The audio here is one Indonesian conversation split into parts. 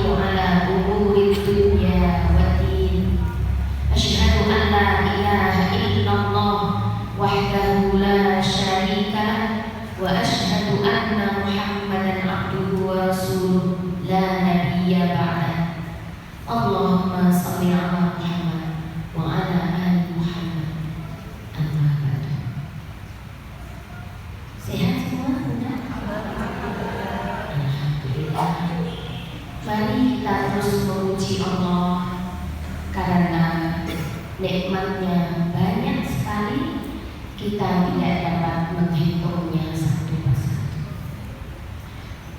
على أمور الدنيا والدين أشهد أن لا إله إلا الله وحده لا شريك له وأشهد أن محمدا عبده ورسوله لا نبي بعده اللهم صل على محمد وعلى آل محمد أما بعد. Sehat semua? Alhamdulillah. Mari kita terus memuji Allah karena nikmatnya banyak sekali, kita tidak dapat menghitungnya satu persatu.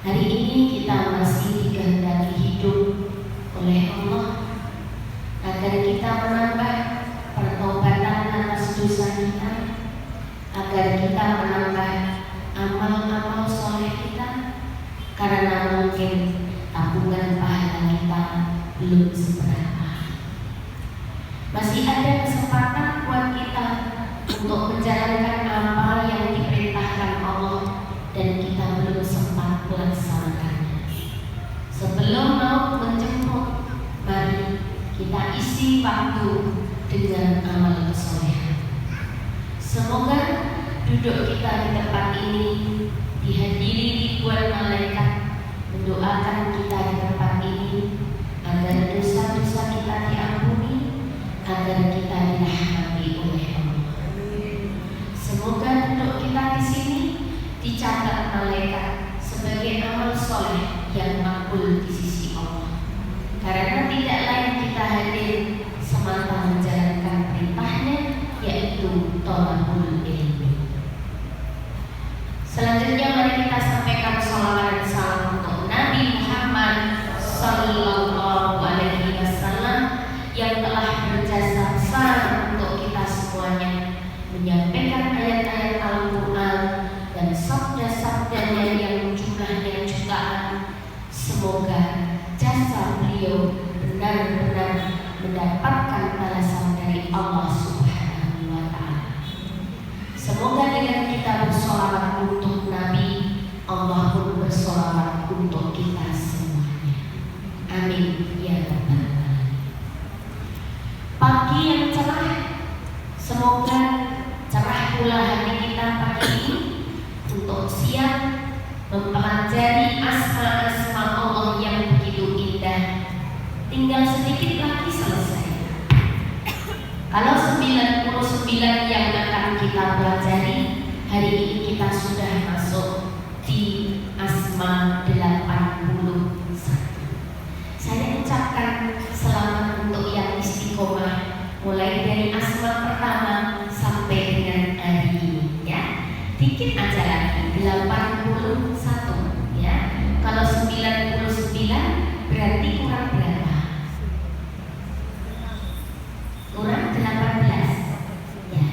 Hari ini kita masih dikehendaki hidup oleh Allah agar kita menambah pertobatan atas dosa kita, agar kita menambah amal-amal soleh kita, karena mungkin tabungan pahala kita belum seberapa. Masih ada kesempatan buat kita untuk menjalankan amal yang diperintahkan Allah dan kita belum sempat melaksanakannya. Sebelum mau menjemput, mari kita isi waktu dengan amal soleh. Semoga duduk kita di tempat ini dihadiri ribuan malaikat mendoakan kita di tempat ini agar dosa-dosa kita diampuni, agar kita dirahmati oleh Allah. Semoga duduk kita di sini dicatat malaikat sebagai amal soleh yang makbul di sisi Allah. Karena tidak lain kita hadir semata menjalankan perintahnya, yaitu thalabul ilmi. Selanjutnya mari kita sampaikan sholawat dan salam untuk Nabi Muhammad Sallallahu Alaihi Wasallam yang telah berjasa besar untuk kita semuanya, menyampaikan ayat-ayat Al-Quran dan sabda-sabdanya yang jumlahnya jutaan. Semoga jasa beliau benar-benar mendapatkan balasan dari Allah Subhanahu wa Ta'ala. Semoga dengan kita bersolawat untuk Nabi, Allah pun bersolawat untuk kita semuanya. Amin ya rabbal alamin. Pagi yang cerah, semoga cerah pula hati kita pagi ini untuk siap mempelajari asma-asma Allah yang begitu indah. Tinggal sedikit lagi selesai. Kalau 99 yang akan kita pelajari, hari ini kita sudah masuk di asma 81. Saya ucapkan selamat untuk yang istiqomah mulai dari asma pertama sampai dengan hari ini ya. Dikit aja lagi 81 ya. Kalau 99 berarti kurang berapa? Kurang 18 ya.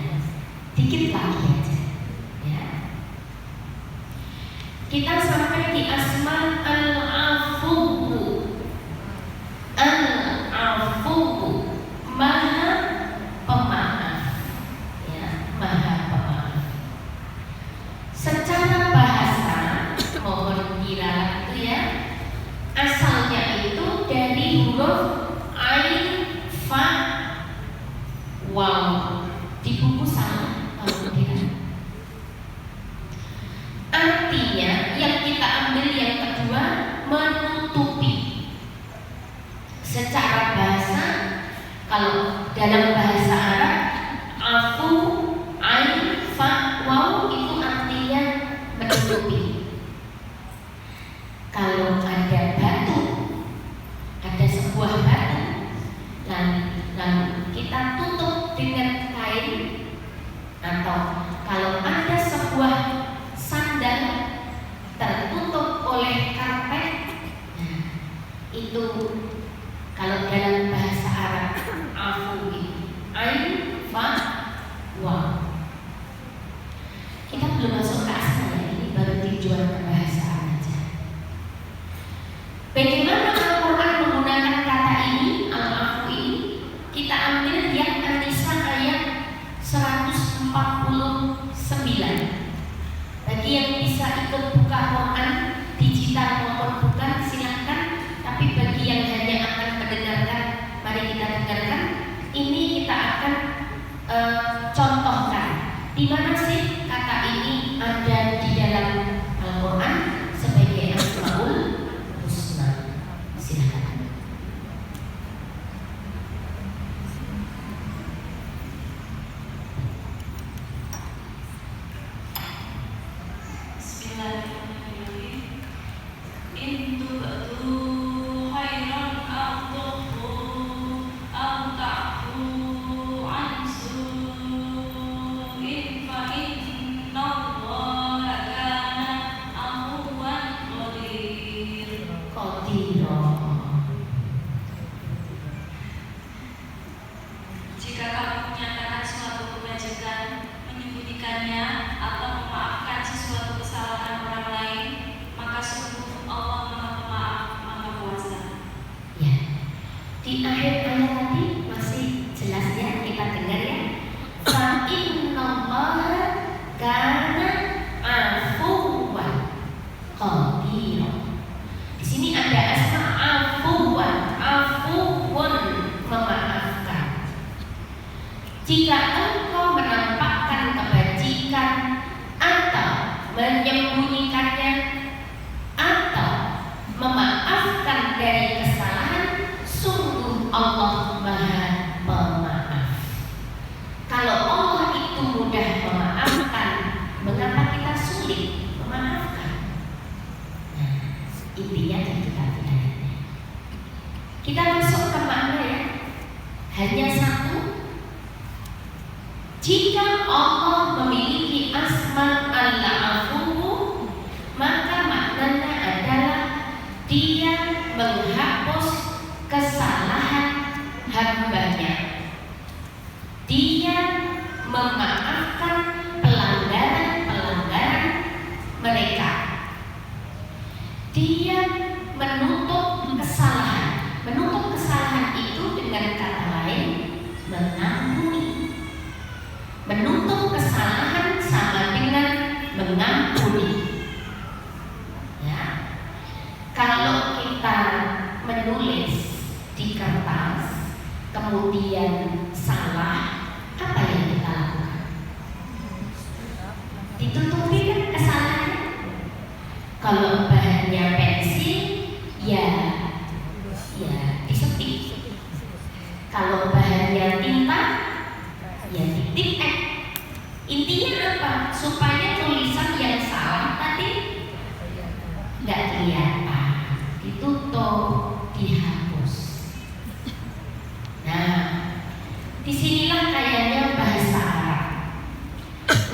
Dikit lagi aja ya. Kita sampai di asma al-afu. Al-afu, maha pemaaf ya, maha pemaaf. Secara bahasa mohon diralat itu ya, asalnya itu dari huruf ain, fa, waw. Di buku sama kalau tidak. Artinya yang kita ambil yang kedua, menutupi. Secara bahasa, kalau dalam bahasa Arab, afu, ain, fa, waw itu artinya menutupi. Kalau ada batu, ada sebuah batu, lalu kita tutup dengan kain, atau kalau ada sebuah sandal tertutup oleh karpet, itu kalau dalam bahasa Arab afu ain, fa, waw. Kita belum masuk ke asal ya, ini baru tujuan ke bahasa Arab aja. Bagaimana Al-Quran menggunakan kata ini, al-afu ini? Kita ambil yang An-Nisa ayat 149. Bagi yang bisa ikut buka Quran digital maupun bukan silahkan, tapi bagi akan contohkan di mana sih kata ini ada di dalam Al-Quran sebagai Asmaul Husna. Silakan. Bismillahirrahmanirrahim. Intu batu khairan a'tuhu au ta'fu ansu in fa inna Allaha kana afuwan qadir. Jika kamu menyatakan suatu kebajikan, menyembunyikannya atau memaafkan sesuatu kesalahan orang lain, maka sungguh Allah Maha Pemaaf, Maha Kuasa. Ya, di akhir ayat tadi masih jelas ya, kita dengar ya. Fa innallaha kana afuwan qadira. Di sini ada asma afuwan, afuwun, memaafkan. Jika engkau menampakkan kebajikan atau menyembunyikannya atau memaafkan dari kesalahan, sungguh Allah Maha Pemaaf. Kalau Allah itu mudah memaafkan, mengapa kita sulit memaafkan? Nah, intinya dari ayatnya. Kita masuk ke makna ya. Hanya satu. Jika Allah memiliki asma al-afuwu, maka maknanya adalah Dia menghapus kesalahan hambanya. Dia memaafkan pelanggaran-pelanggaran mereka. Dia menutup kesalahan. Menutup kesalahan itu dengan kata lain mengampuni. Menutup kesalahan sama dengan mengampuni. Ya. Kalau kita menulis di kertas kemudian salah, apa yang kita lakukan? Ditutupi kan kesalahannya. Kalau bahannya pensil, ya disetik. Kalau bahannya tinta, ya titik X. Intinya apa? Supaya tulisan yang salah tadi nggak kelihatan, ditutup, dihapus. Nah, disinilah kayaknya bahasa Arab.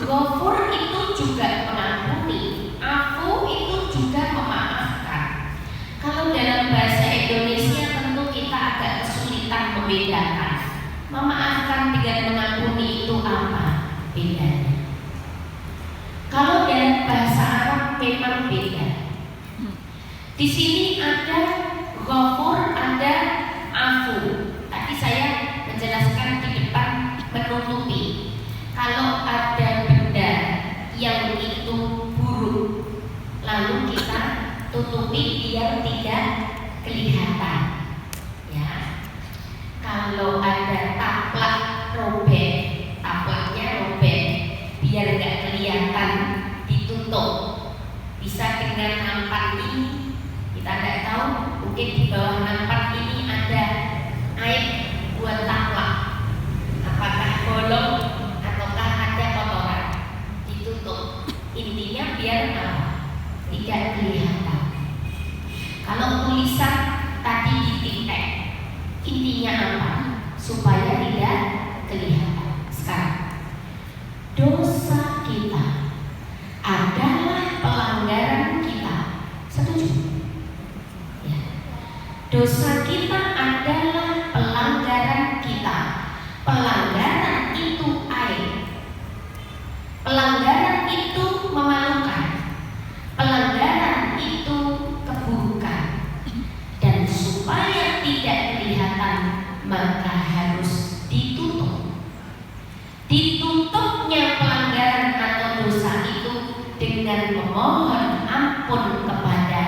Ghafur itu juga mengampuni, afu itu juga memaafkan. Kalau dalam bahasa Indonesia tentu kita agak kesulitan membedakan. Memaafkan dengan mengampuni itu apa bedanya? Kalau dalam bahasa Arab memang beda. Di sini ada ghafur, ada afu. Tadi saya menjelaskan di depan menutupi. Kalau ada benda yang itu buruk, lalu kita tutupi biar tidak kelihatan. Ya. Kalau ada taplak robek, taplaknya robek, biar nggak kelihatan, ditutup. Bisa dengan nampan ini, kita nggak tahu, mungkin di bawah nampan ini ada air buat taplak. Apakah bolong ataukah ada kotoran? Ditutup. Intinya biar apa? Tidak kelihatan. Kalau tulisan tadi dititek, intinya apa? Supaya tidak kelihatan. Sekarang, dosa kita adalah pelanggaran kita. Setuju? Ya. Dosa kita adalah pelanggaran kita. Pelanggaran itu aib. Pelanggaran itu memalukan. Pelanggaran itu keburukan. Dan supaya tidak kelihatan, maka harus ditutup. Ditutupnya pelanggaran atau dosa itu dengan memohon ampun kepada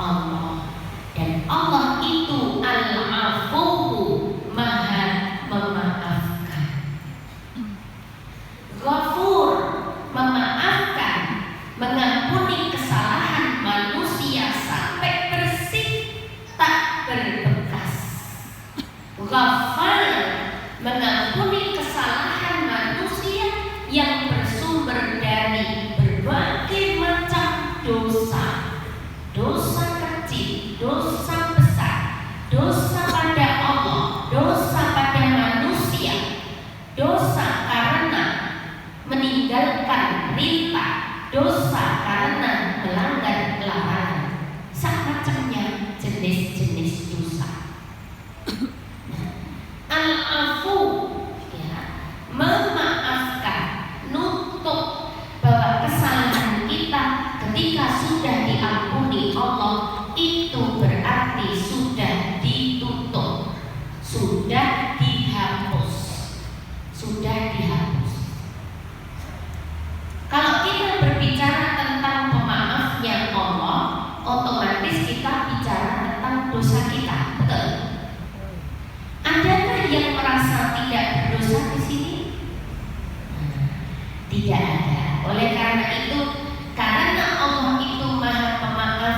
Allah. Dan Allah itu al-afuwu, Maha memaafkan. Ghafar, mengampuni kesalahan manusia yang bersumber dari berbagai macam dosa. Dosa kecil, dosa besar, dosa pada Allah, dosa pada manusia, dosa karena meninggalkan perintah, dosa karena melanggar larangan, semacamnya jenis-jenis dosa. Al-afu, ya, memaafkan, nutup bahwa kesalahan kita ketika sudah diampuni Allah itu berarti sudah ditutup, sudah dihapus, sudah dihapus. Kalau kita berbicara tentang pemaafnya Allah, otomatis kita bicara tentang dosa kita, betul? Adakah yang merasa tidak berdosa di sini? Tidak ada. Oleh karena itu, karena Allah itu Maha Pemaaf,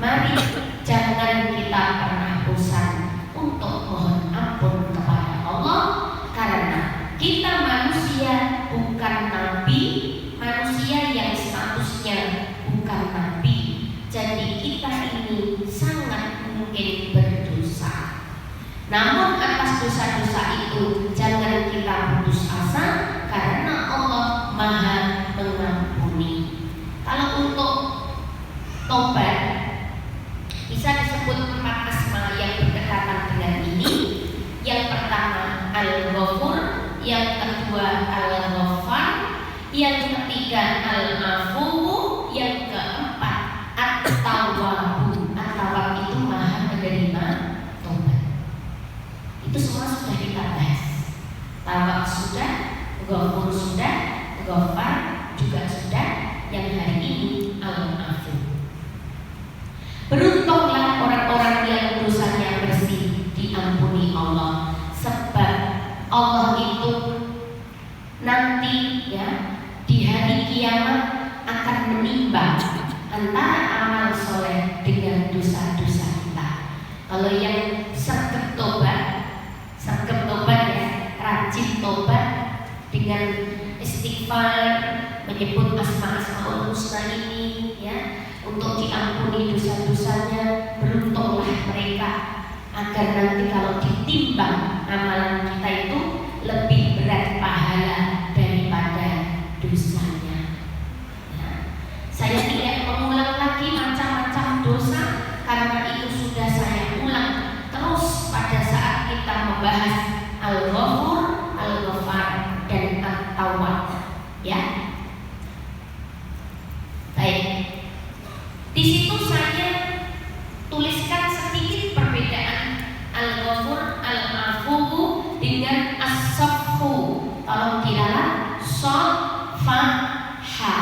mari jangan kita pernah bosan untuk mohon ampun kepada Allah, karena kita manusia bukan nabi, manusia yang statusnya bukan nabi. Jadi kita ini sangat mungkin berdosa. Namun atas dosa-dosa itu jangan kita putus asa, karena Allah Maha mengampuni. Kalau untuk tobat bisa disebut 4 asma yang berdekatan dengan ini. Yang pertama Al-Ghafur, yang kedua Al-Ghaffar, yang ketiga Al-Afu, yang keempat At-Tawwab. At-Tawwab itu Maha menerima tobat. Itu semua sudah kita bahas. Tawab sudah, Ghafur sudah, Ghaffar juga sudah, yang hari ini Al-Afu. Beruntunglah orang-orang yang dosanya bersih diampuni Allah, sebab Allah itu nanti, ya, di hari kiamat akan menimbang antara amal soleh dengan dosa-dosa kita. Kalau yang sergap tobat ya, rajin tobat dengan istighfar, menyebut asma-asmaul husna ini, ya, untuk diampuni dosa-dosanya, beruntunglah mereka, agar nanti kalau ditimbang amalan kita itu lebih berat pahala daripada dosanya. Ya. Saya tidak mengulang lagi macam-macam dosa, karena itu sudah saya ulang terus pada saat kita membahas Al-Ghafur, Al-Ghaffar, dan At-Tawwab. Ya, baik. Di situ saya tuliskan sedikit perbedaan Al-Ghafur, Al-Afu dengan As-Safhu. Tolong diralat, Shad, Fa, Ha.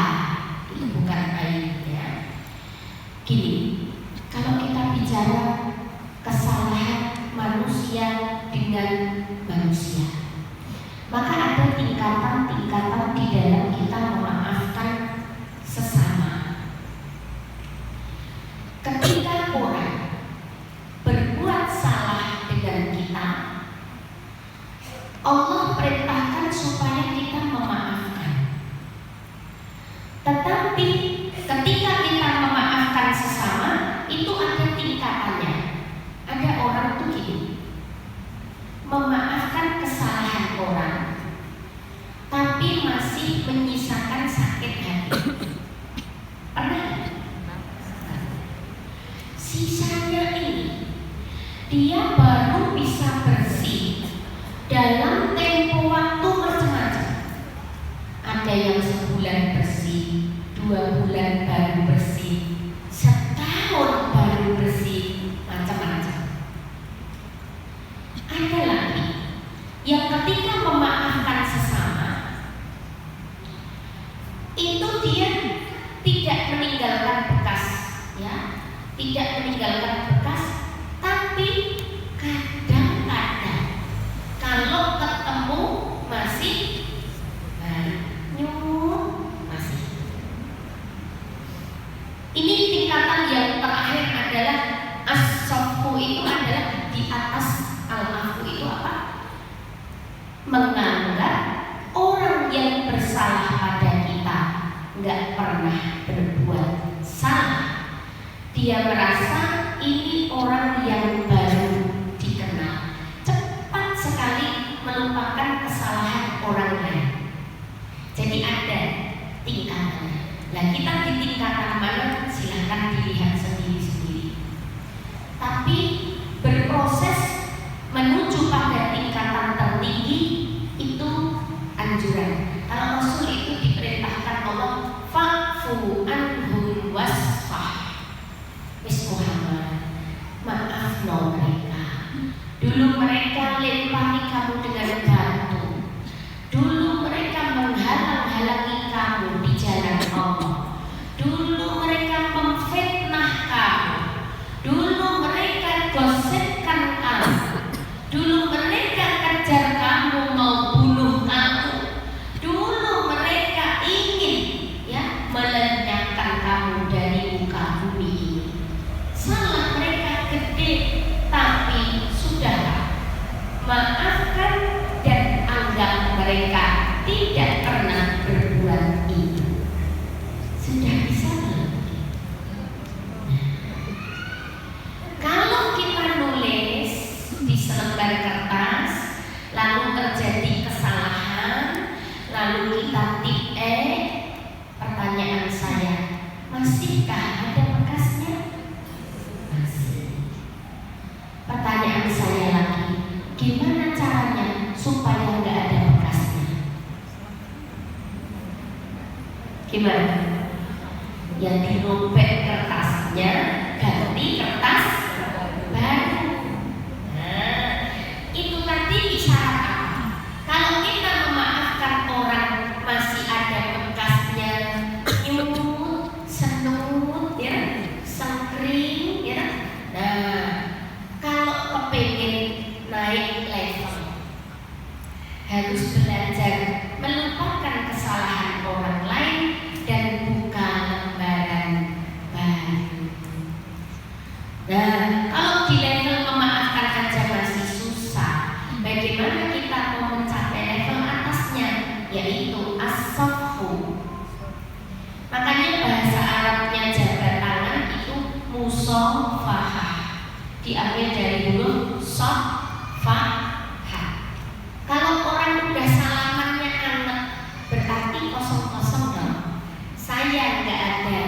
Itu bukan ain, ya. Gini, kalau kita bicara kesalahan manusia dengan manusia, maka ada tingkatan-tingkatan di dalam kita memaafkan sesama. Ketika orang berbuat salah dengan kita, Allah perintahkan supaya kita memaafkan. Tetapi ketika kita memaafkan sesama, itu ada tingkatannya. Ada orang tuh gini, memaafkan kesalahan orang, tapi masih menyisakan sakit hati. Pernah? Sisanya ini dia baru bisa bersih dalam tempo waktu macam-macam. Ada yang sebulan bersih, 2 bulan baru bersih, setahun baru bersih, macam-macam. Ada lagi yang ketika memaafkan sesama itu dia tidak meninggalkan bekas, ya, tidak meninggalkan bekas, tapi kadang-kadang kalau ketemu masih masih. Ini tingkatan yang terakhir adalah As-Safhu, itu adalah di atas Al-Afu, itu menganggap orang yang bersalah pada kita nggak pernah berbuat salah. Dia merasa ini orang yang baru dikenal, cepat sekali melupakan kesalahan orang lain. Jadi ada tingkatannya. Nah, kita di tingkatan mana silahkan dilihat sendiri-sendiri. Tapi berproses menuju pada tingkatan tertinggi itu anjuran. Kalau Rasul itu diperintahkan Allah, fa'fu anhum wasfah. Wis Muhammad, maafno mereka. Dulu mereka lempari kamu dengan batu. Dulu mereka menghalang-halangi kamu di jalan Allah. Dulu mereka memfitnah kamu. Dulu mereka gosipkan kamu. Dulu mereka kejar kamu, mau bunuh kamu. Dulu mereka ingin melenyapkan kamu dari muka bumi ini. Salah mereka gede, tapi sudahlah, maafkan dan anggap mereka tidak pernah berbuat itu. Sudah bisa belum? Kalau kita nulis di selembar kertas, lalu terjadi kesalahan, lalu kita tik pertanyaan saya, masihkah ada bekasnya? Masih. Pertanyaan saya lagi, gimana caranya supaya nggak ada bekasnya? Gimana? Ya dirobek kertasnya, ganti kertas baru. Nah, itu tadi isyarat apa? Kalau kita memaafkan orang masih ada bekasnya, nyumut, senut, sengkring, Nah, kalau kepingin naik level, harus belajar melupakan kesalahan orang lain dan buka lembaran baru. Nah, kalau di level memaafkan aja masih susah, bagaimana kita mau mencapai level atasnya, yaitu as-safhu. Makanya bahasa Arabnya jabat tangan itu musafahah, diambil dari huruf sod, fa, ha. Kalau orang udah salamannya anak, berarti kosong-kosong dong. Saya nggak ada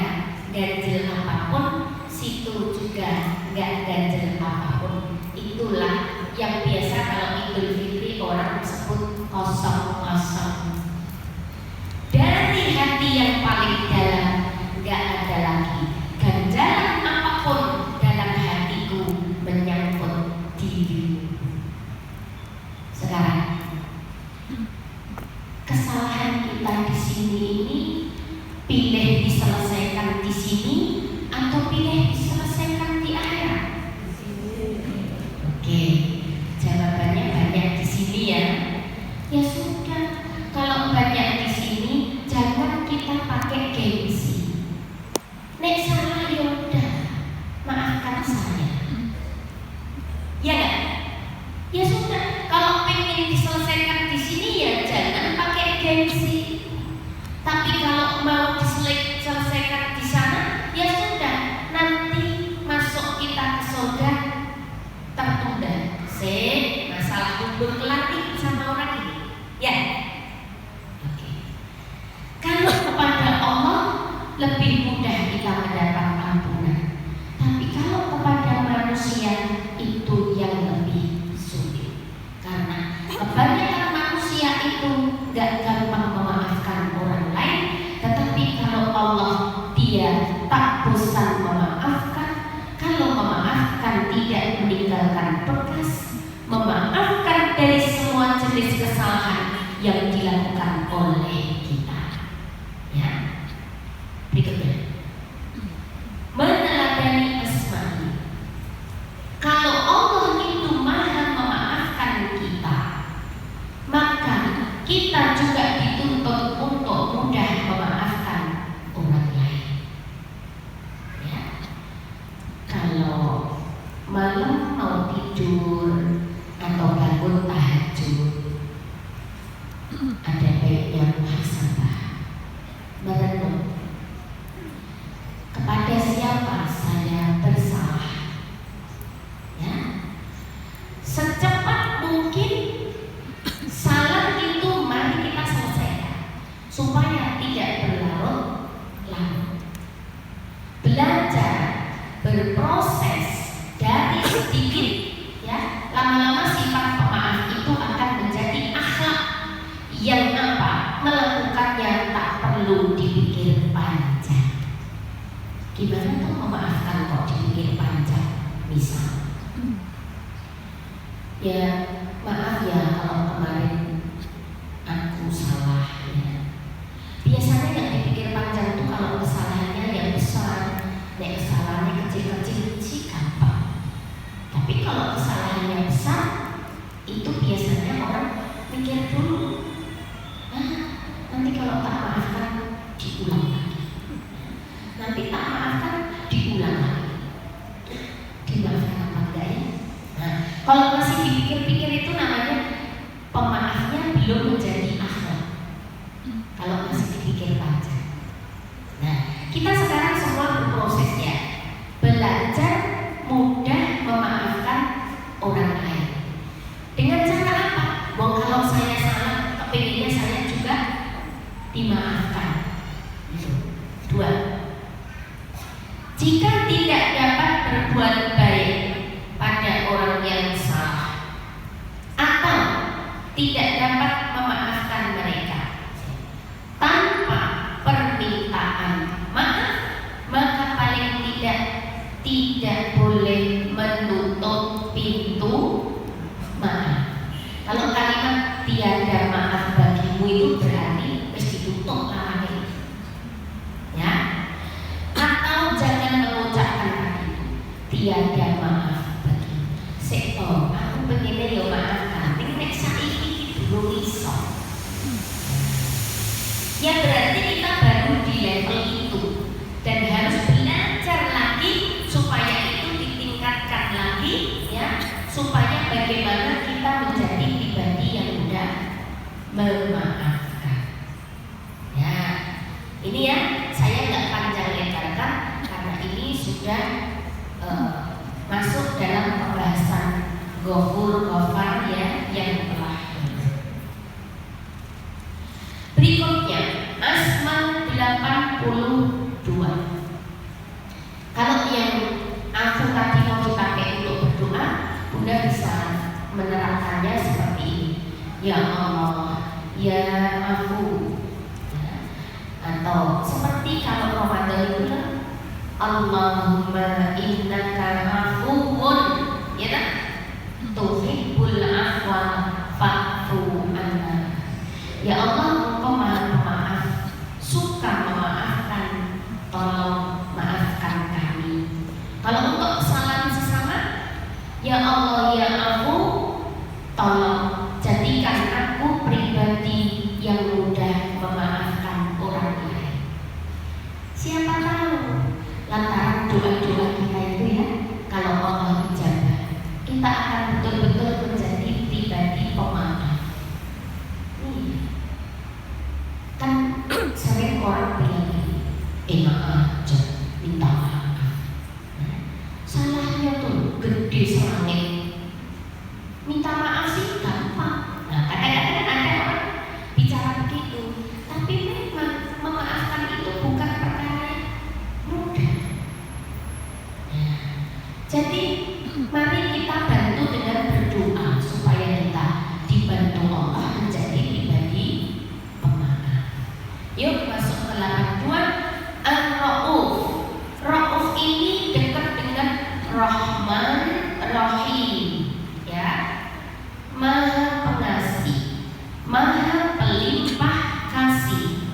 ganjil apapun, situ juga nggak ganjil apapun. Itulah yang biasa kalau Idul Fitri orang sebut kosong-kosong. Dari hati yang paling dalam nggak ada lagi ganjalan apapun dalam hatiku menyangkut diri. Sekarang kesalahan kita di sini ini pilih diselesaikan di sini atau pilih diselesaikan di akhirat? Oke, jawabannya banyak di sini ya. Ya sudah, kalau banyak di sini jangan kita pakai gengsi. Nek salah ya udah, maafkan saya. Ya nggak? Ya sudah, kalau pengen diselesaikan di sini ya jangan pakai gengsi. Tapi kalau mau diselesaikan di sana, ya sudah, nanti masuk kita ke surga tertunda. Masalah hubung kelar sama orang ini. Ya. Oke. Kalau kepada Allah lebih mudah kita mendapat ampunan. Tapi kalau kepada manusia itu yang lebih sulit. Karena kebanyakan manusia itu gak gampang memaafkan orang lain, tetapi kalau Allah dia tak bosan memaafkan. Kalau memaafkan tidak meninggalkan bekas, memaafkan dari semua jenis kesalahan yang dilakukan oleh kita. Ya. Berikutnya, meneladani asma'i. Kalau Allah itu maha memaafkan kita, maka kita juga dituntut untuk mudah memaafkan orang lain. Ya. Kalau malam mau tidur atau bangun tahajud, Gimana tuh memaafkan kok dipikir panjang? Misal, ya maaf ya kalau kemarin aku salah ya. Biasanya yang dipikir panjang tuh kalau kesalahannya yang besar, kesalahannya kecil-kecil sih gampang. Tapi kalau kesalahannya besar, itu biasanya orang mikir dulu. Nanti kalau tak maafkan diulang lagi. Nanti tak maafkan diulang lagi. Dimaafkan apa enggak ya? Nah, kalau masih dipikir-pikir itu namanya pemaafnya belum menjadi akhlak. Kalau masih dipikir panjang. Nah, kita sekarang semua berproses ya, belajar mudah memaafkan orang lain. Dengan cara apa? Kalau saya salah, kepinginnya saya juga dimaafkan. Itu. 2. Jika tidak dapat berbuat baik pada orang yang salah atau tidak dapat memaafkan mereka tanpa permintaan maaf, maka paling tidak boleh menutup pintu maaf. Kalau kalimat tiada maaf bagimu itu berarti harus ditutup lawannya, ya. Atau jangan mengucapkan tadi tiada maaf bagimu. Seto, aku pengennya ya maafkan, tapi nek saiki belum iso. Ya berarti kita baru di level itu dan harus belajar lagi supaya itu ditingkatkan lagi, ya, supaya bagaimana kita menjadi pribadi yang mudah memaafkan. Ya, ini ya saya nggak panjang lebarkan karena ini sudah masuk dalam pembahasan Ghafur Ghafar ya yang telah. Berikutnya Asma 82. Kalau yang aku tadi mau dipakai untuk berdoa, Bunda bisa menerapkannya seperti ini. Ya Allah, ya aku, ya. Atau seperti kalau Ramadan itu kan Allahumma innaka afuwun, ya kan? Tuhibbul afwa fa'fu anna. Ya Allah, Engkau Maha Pemaaf, suka memaafkan, tolong maafkan kami. Kalau untuk kesalahan sesama, ya Allah ya aku, tolong jadikan aku pribadi yang mudah memaafkan orang lain. Siapa tahu lantaran doa-doa kita itu ya, kalau Allah ijabah, kita akan betul-betul menjadi pribadi pemaaf. Kan sering orang bilang enak aja minta maaf, salahnya tuh gede selangit. Minta maaf sih gampang. Nah, kadang-kadang ada orang bicara begitu, tapi memang memaafkan itu bukan perkara mudah. Nah, jadi mari kita bantu dengan berdoa supaya kita dibantu Allah menjadi pribadi pemaaf. Yuk masuk ke 82. Ar-Ra'uf. Ra'uf ini dekat dengan Rahman Rahim, ya. Maha pengasih, maha pelimpah kasih.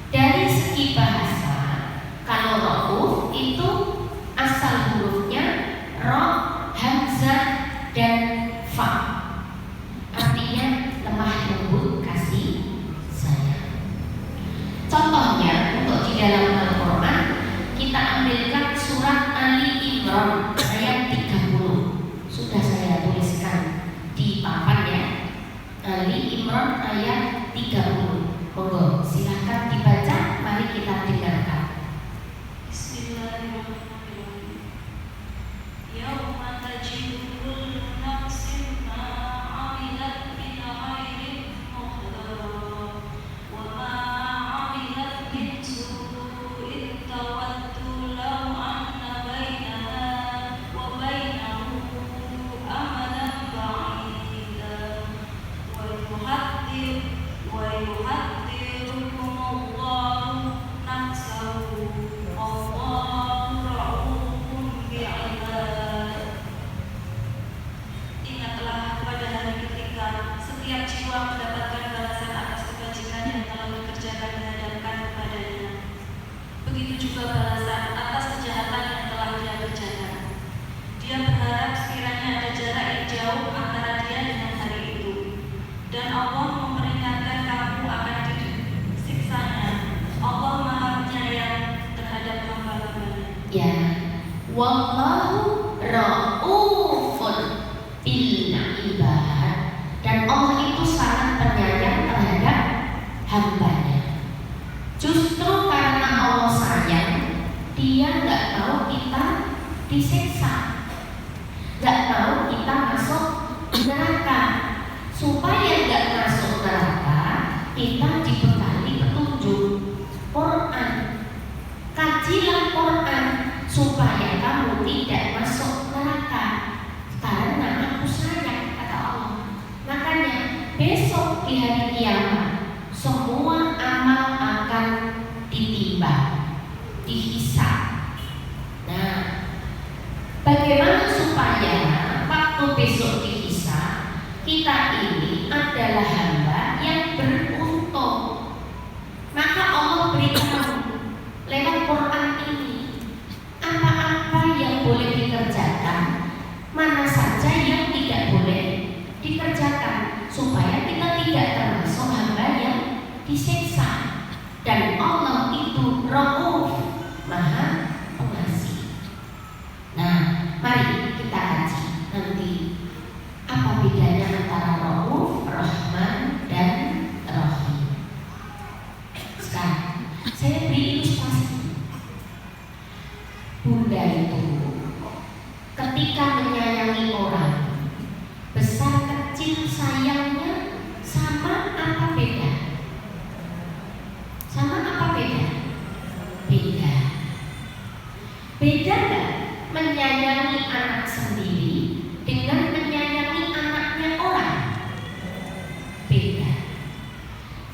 Dari segi bahasa, kalau Ra'uf itu asal hurufnya Ra, Hamzah dan Fa. Artinya lemah lembut, kasih sayang. Contohnya untuk di dalam Al-Quran kita ambilkan surat Ali Imran ayat 30. Sudah saya tuliskan di papan ya. Ali Imran ayat 30. Monggo silahkan dibaca, mari kita dengarkan. Bismillahirrahmanirrahim. Yauma tajidu kullu nafsin ma 'amilat min khairin muhdara wa ma 'amilat min su'in tawaddu law anna bainaha wa bainahu amadan ba'ida wa yuhaddirukumullahu nafsahu dan Allah memperingatkan kamu akan siksanya. Allah Maha Penyayang terhadap hamba-hambanya. Ya, wallahu raufun bil ibad, dan Allah itu sangat penyayang terhadap hambanya. Justru karena Allah sayang, Dia nggak mau kita disiksa, nggak mau kita masuk neraka. Supaya nggak masuk neraka, kita dibekali petunjuk Quran. Kajilah Quran supaya kamu tidak masuk neraka, karena aku sayang, kata Allah. Makanya besok di hari kiamat semua amal akan ditimbang, dihisab. Nah, bagaimana supaya waktu besok dihisab kita ini adalah hamba yang beruntung? Maka Allah beritahu lewat Quran ini apa-apa yang boleh dikerjakan, mana saja yang tidak boleh dikerjakan, supaya kita tidak termasuk hamba yang disiksa. Dan Allah itu Rauf, Maha Pengasih. Nah, mari kita kaji nanti apa bedanya antara Rauf, Rahman, dan Rahim. Sekarang saya beri ilustrasi. Bunda itu ketika menyayangi orang, besar kecil sayangnya sama apa beda? Sama apa beda? Beda. Beda nggak menyayangi anak sendiri dengan menyayangi anaknya orang? Beda.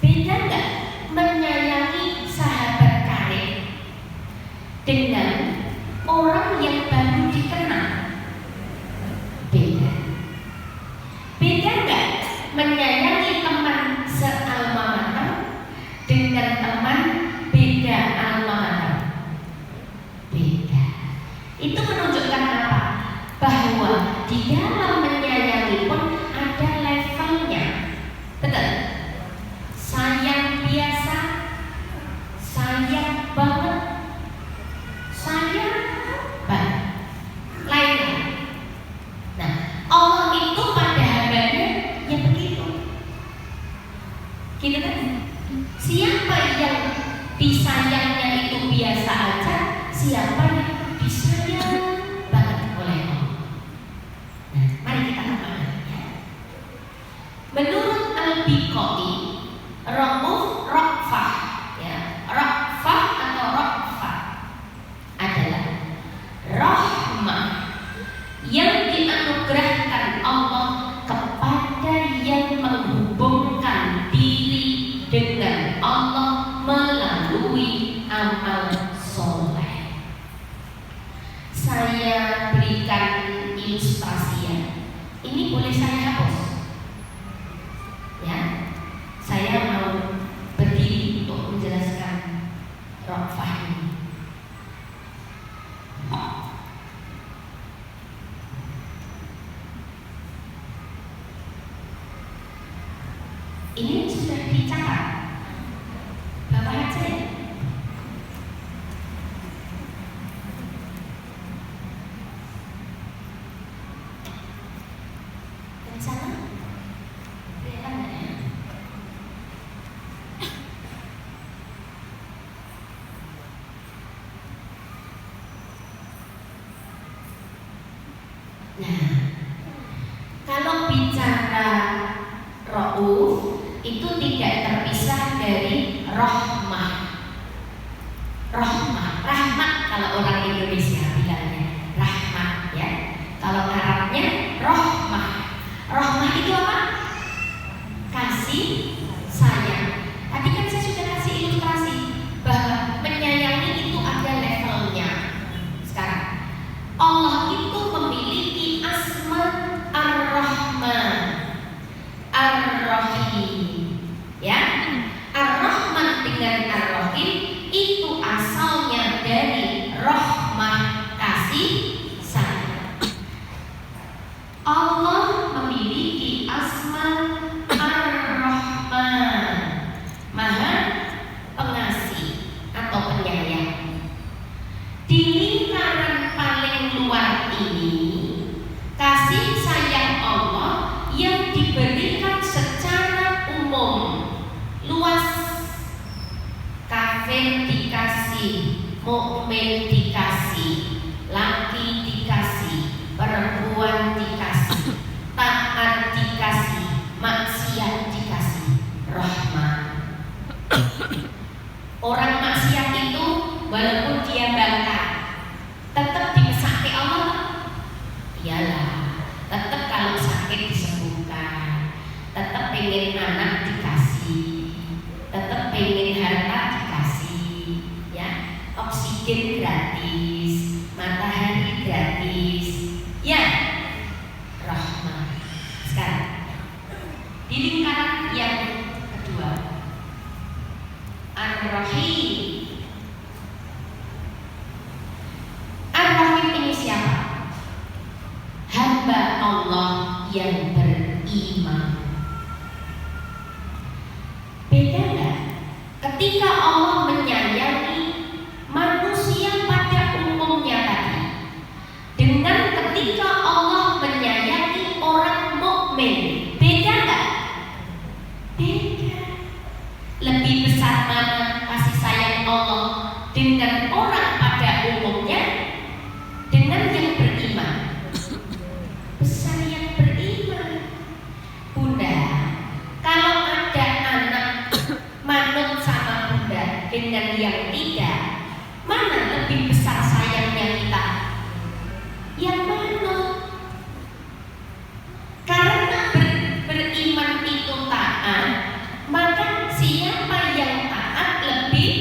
Beda nggak menyayangi sahabat karib dengan orang yang baru dikenal? Beda. Beda nggak menyayangi teman se-alma mater dengan teman beda alma mater? Beda. Itu menunjukkan apa? Bahwa di dalam menyayangi pun ada levelnya. Betul? Sayang biasa, sayang banget, sayang banget, lainnya. Nah, Allah itu pada hambanya ya begitu, gitu kan? Siapa yang disayangnya itu biasa aja, siapa yang disayang banget oleh Allah. Nah, mari kita kembali ya. Menurut Al-Biqai, Rauf, Ra'fah, ya, Ra'fah atau Ra'fah adalah rahmah yang dianugerahkan Allah kepada yang menghubungkan diri dengan Allah melalui amal soleh. Saya berikan ilustrasi ya. Ini boleh saya hapus? Ya, saya mau berdiri untuk menjelaskan Ra'fah ini. Ini sudah dicatat, Bapak aja ya. Dan sana kelihatan nggak ya? Nah, kalau bicara Rauf itu tidak terpisah dari rahmah. Rahmah, rahmat kalau orang Indonesia bilangnya rahmat ya. Kalau Arabnya rahmah. Rahmah itu apa? Kasih sayang. Tadi kan saya sudah kasih ilustrasi bahwa menyayangi itu ada levelnya. Sekarang Allah itu memiliki asma Ar-Rahman, Ar-Rahim, ya. Ar-Rahman dengan Ar-Rahim itu asalnya dari rahmah, kasih sayang. umum, luas. Kafir dikasih, mukmin dikasih, laki dikasih, perempuan dikasih, taat dikasih, maksiat dikasih, rahmat. Orang maksiat itu walaupun dia bangga, tetap dimesake Allah. Iyalah, tetap kalau sakit disembuhkan, tetap pengen anak dikasih, tetap pengen harta dikasih, ya, oksigen gratis, matahari gratis, ya, rahmat. Sekarang di lingkaran yang kedua, Ar-Rahim. Ar-Rahim ini siapa? Hamba Allah yang beriman. Beda nggak? Ketika Allah menyayangi manusia pada umumnya tadi, dengan ketika Allah menyayangi orang mukmin, beda nggak? Beda. Lebih besar mana kasih sayang Allah dengan orang pada umumnya, dengan yang beriman? Besar yang beriman. Bunda, kalau ada anak manut sama bunda dengan yang tidak, mana lebih besar sayangnya kita? Yang manut. Karena beriman itu taat, maka siapa yang taat lebih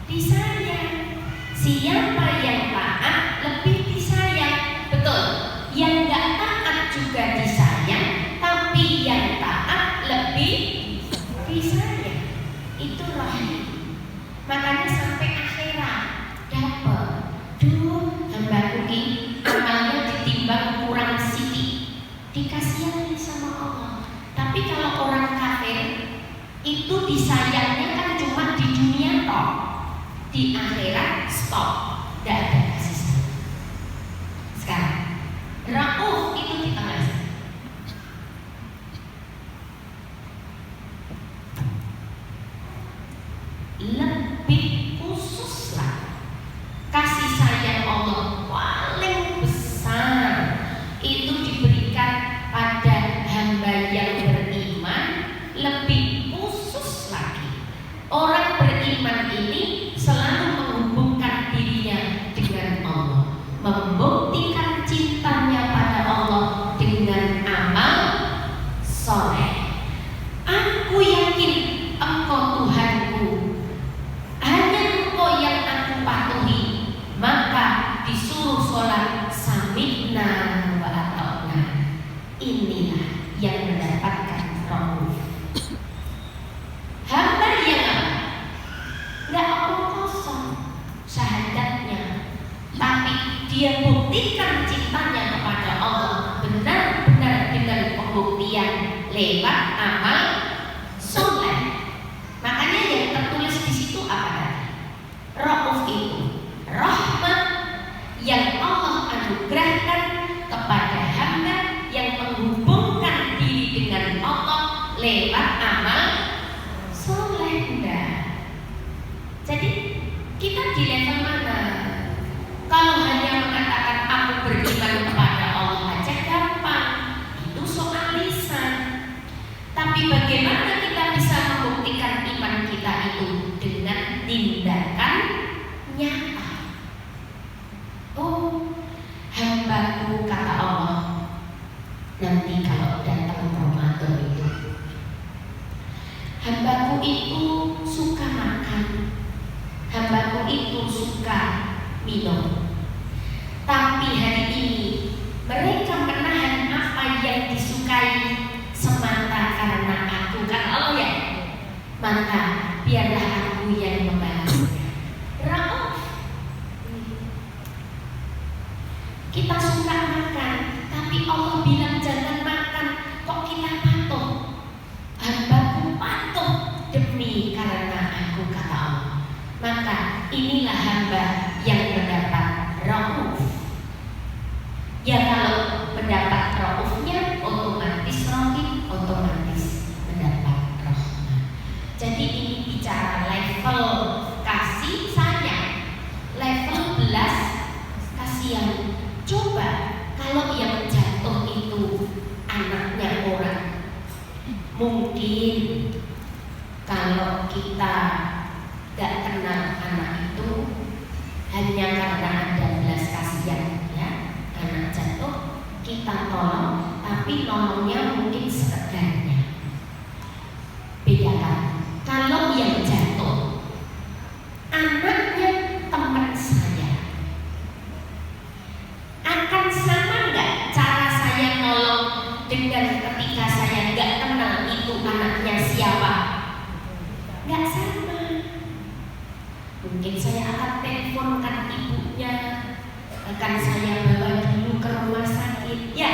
disayang. Siapa yang taat lebih disayang. Betul. Yang gak taat juga disayang, tapi yang taat lebih disayang. Itu rahim. Makanya sampai akhirat dapat. Duh, hambaku ini amalnya ditimbang kurang sedikit, dikasihani sama Allah. Tapi kalau orang kafir itu disayangnya kan cuma di dunia toh, di akhirat stop, tidak ada kasih sayang. Sekarang Rauf itu di tengah sini. Lebih khusus lah, kasih sayang Allah paling besar itu diberikan pada hamba yang beriman. Lebih khusus lagi, orang beriman ini selalu menghubungkan dirinya dengan Allah, membuktikan cintanya pada Allah dengan amal soleh. Aku yakin Engkau Tuhanku, hanya Engkau yang aku patuhi, maka disuruh sholat sami'na wa ata'na. Inilah yang mendapatkan Rauf. Hamba yang apa? Gak omong kosong syahadatnya, tapi dia buktikan cintanya kepada Allah benar-benar dengan pembuktian lewat amal soleh. Makanya yang tertulis di situ apa tadi? Rauf itu rahmat yang Allah anugerahkan kepada hamba yang menghubungkan diri dengan Allah lewat amal soleh. Jadi kita di level mana? Kalau hanya mengatakan aku beriman kepada Allah aja gampang, itu soal lisan. Tapi bagaimana kita bisa membuktikan iman kita itu dengan tindakan nyata? Oh, hambaku kata Allah, nanti kalau datang Ramadan itu, hambaku itu suka makan, hambaku itu suka minum. Tapi hari ini mereka menahan apa yang disukai semata karena aku kan Allah ya. Maka biarlah aku yang membalasnya. Rauf. Kita suka makan, tapi Allah bilang jangan makan. Kok kita patuh? Hambaku patuh demi karena aku kata Allah. Maka inilah hamba yang mendapat Rauf. Ya kalau mendapat Raufnya otomatis Rahim, otomatis mendapat rahmat. Mungkin kalau kita gak kenal anak itu hanya karena ada belas kasihan, ya, anak jatuh kita tolong, tapi nolongnya mungkin sekedarnya. Bedakan kalau yang jatuh anaknya teman saya, akan sama nggak cara saya nolong dengan ketika saya nggak kenal itu anaknya siapa? Nggak sama. Mungkin saya akan teleponkan ibunya, akan saya bawa dulu ke rumah sakit, ya.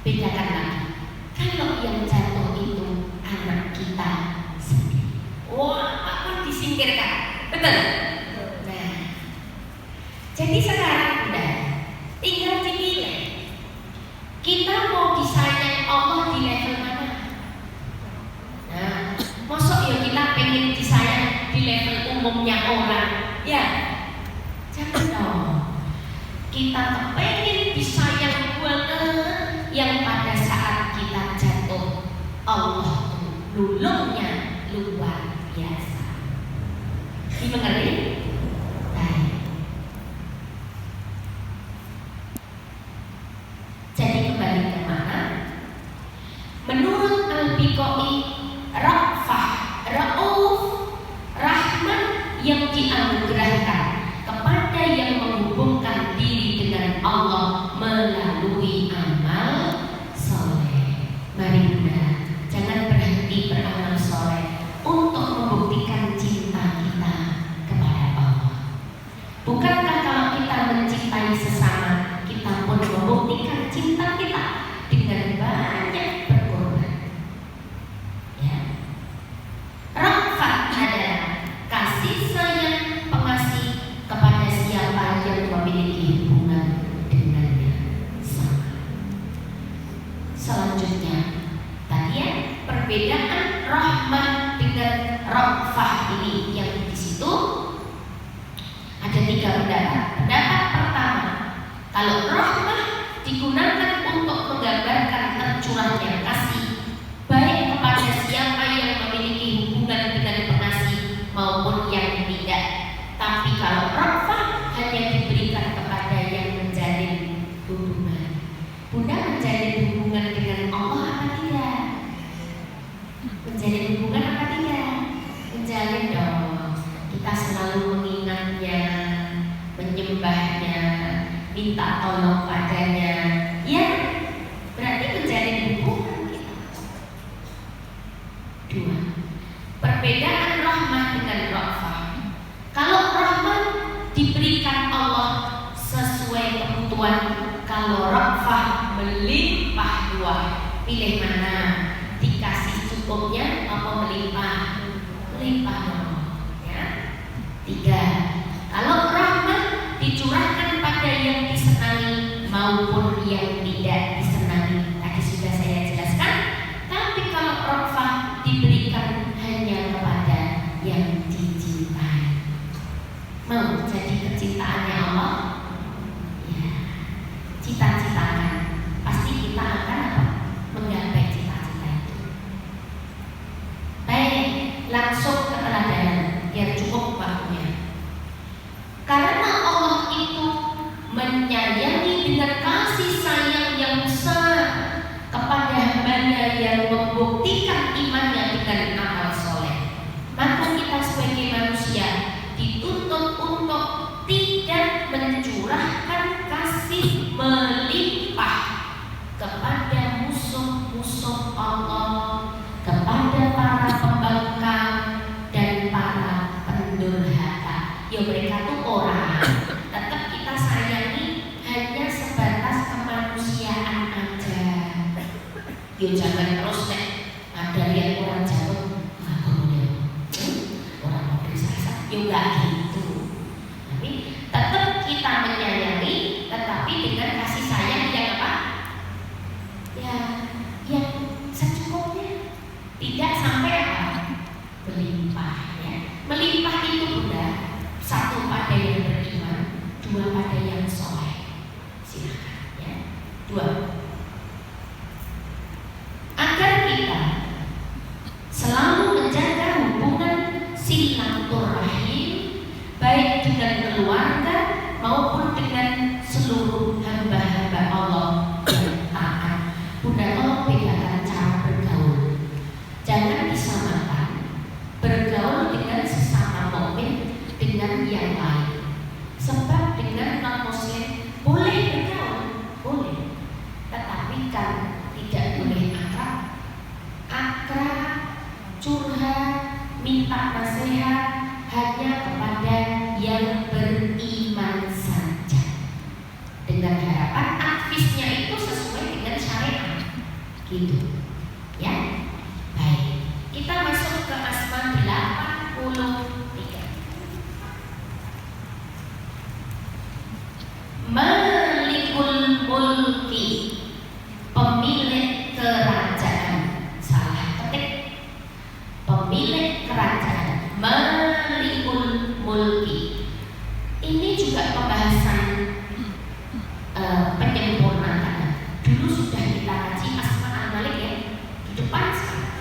Bedakan lagi. Kalau yang jatuh itu anak kita sendiri, wah, apa disingkirkan? Betul? Nah, jadi sekarang udah tinggal dipilih. Kita mau disayang Allah di level mana? Nah, mosok ya kita pengen disayang di level umumnya orang, ya? Jangan dong. Kita kepengen disayang banget yang pada saat kita jatuh Allah nulungnya luar biasa. Dimengerti? Baik. Jadi kembali ke mana? Menurut Al-Biqai, Ra'fah, Ra'uf, rahmat yang dianugerahkan kepada yang menghubungkan diri dengan Allah melalui amal soleh. Mari Bunda, jangan berhenti beramal soleh untuk membuktikan cinta kita kepada Allah. Bukankah kalau kita mencintai sesama, kita pun membuktikan cinta kita dengan banyak berkorban? Ya. Ra'fah adalah kasih sayang, pengasih kepada siapa yang memiliki hubungan dengannya sama. Selanjutnya, tadi ya, perbedaan rahmah dengan ra'fah ini yang di situ ada 3 pendapat. Pendapat pertama, kalau rahmah digunakan untuk menggambarkan tercurahnya kasih baik kepada siapa yang memiliki hubungan dengan pengasih maupun yang tidak. Tapi kalau ra'fah hanya diberikan kepada yang menjalin hubungan. Bunda menjalin hubungan dengan Allah apa tidak? Menjalin hubungan apa tidak? Menjalin dong. Kita selalu mengingatnya, menyembahnya, minta tolong padanya. Ya, berarti menjalin hubungan kita. 2. Perbedaan rahmah dengan ra'fah. Kalau rahmat diberikan Allah sesuai kebutuhan, kalau ra'fah melimpah ruah. Pilih mana? Dikasih cukupnya apa melimpah? Melimpah dong. Ya. 3. Kalau rahmat dicurahkan pada yang disenangi maupun yang tidak disenangi. Tadi sudah saya jelaskan. Tapi kalau ra'fah diberikan hanya kepada yang dicintai. Mau jadi kecintaannya Allah? Ya, cita-citakan. Pasti kita akan apa? Menggapai cita-cita itu. Baik, langsung ke teladanan biar cukup waktunya. Karena Allah itu menyayangi dengan kasih sayang yang besar kepada hambanya yang membuktikan imannya dengan amal soleh, maka kita sebagai manusia dituntut untuk tidak mencurahkan kasih melimpah kepada musuh-musuh Allah, kepada para pembangkang dan para pendurhaka. Ya mereka tuh orang, tetap kita sayangi hanya sebatas kemanusiaan aja. Ya jangan terus nek ada lihat orang jatuh, orang mobil sasar, ya enggak gitu. Tapi tetap kita menyayangi, tetapi dengan kasih sayang yang apa? Ya, yang secukupnya, tidak sampai apa? Melimpah. Ya. Melimpah itu Bunda, 1 pada yang beriman, 2 pada yang soleh. Silakan. Ya. 2. Gitu. Ya. Baik. Kita masuk ke Asma 83. Malikul mulki, pemilik kerajaan. Salah ketik. Pemilik kerajaan. Malikul mulki. Ini juga pembahasan penyempurnaan. Dulu sudah kita kaji Asma Al-Malik ya, di depan sekarang.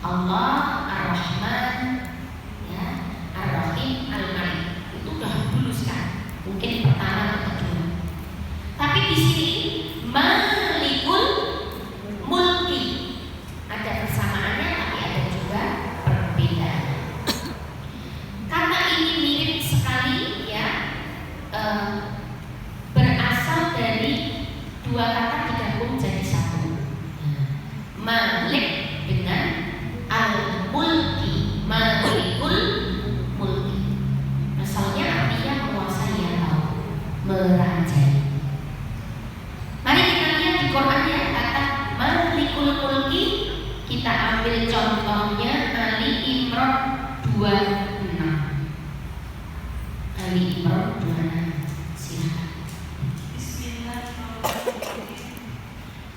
Allah Ar-Rahman, ya, Ar-Rahim, Al-Malik. Itu udah dulu sekarang. Mungkin pertama atau kedua. Tapi di sini Malikul mulki ada persamaannya, tapi ada juga perbedaan. Karena ini mirip sekali ya, berasal dari dua kata digabung jadi satu. Malik dengan al-mulki, malikul mulki. Asalnya artinya menguasai atau merajai. Mari kita lihat di Quran ya, kata malikul mulki. Kita ambil contohnya Ali Imran 26. Ali Imran 26. Silakan. Bismillahirrahmanirrahim.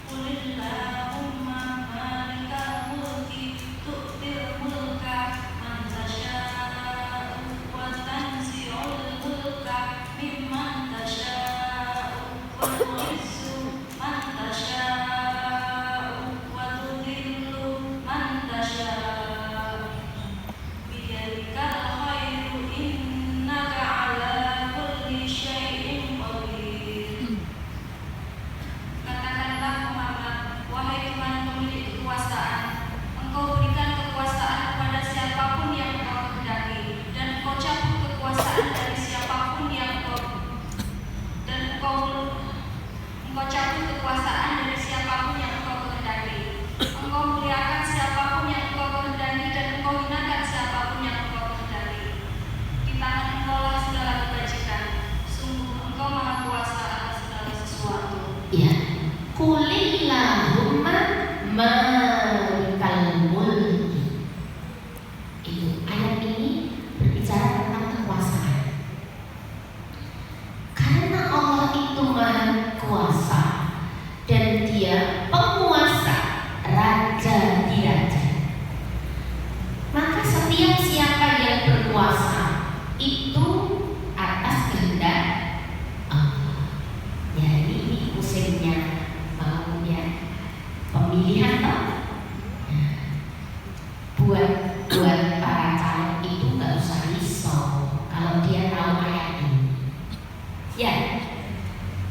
Qulillahumma malikal mulki tu'til mulka man tasya'u wa tanzi'ul mulka mimman tasya'u wa tu'izzu man tasya'u wa tudhillu man tasya'u biyadikal khairu innaka 'ala kulli syai'in qadir. Katakanlah Muhammad, wahai Tuhan pemilik kekuasaan, Engkau berikan kekuasaan kepada siapapun yang Engkau kehendaki, dan Engkau cabut kekuasaan dari siapapun yang Engkau cabut kekuasaan dari siapapun yang Engkau kehendaki. Engkau muliakan siapapun yang Engkau kehendaki, dan Engkau hinakan siapapun yang Engkau kehendaki. Di tangan Engkau lah segala kebajikan. Sungguh Engkau maha kuasa atas segala sesuatu. Ya. Qulillahumma malikal mulki. Itu ayat ini berbicara tentang kekuasaan. Karena Allah itu maha kuasa dan Dia penguasa, raja di raja. Maka setiap siapa yang berkuasa itu atas kehendak Allah. Ya ini musimnya mau ya pemilihan toh. Nah, buat para calon itu nggak usah risau kalau dia tahu ayat ini. Ya,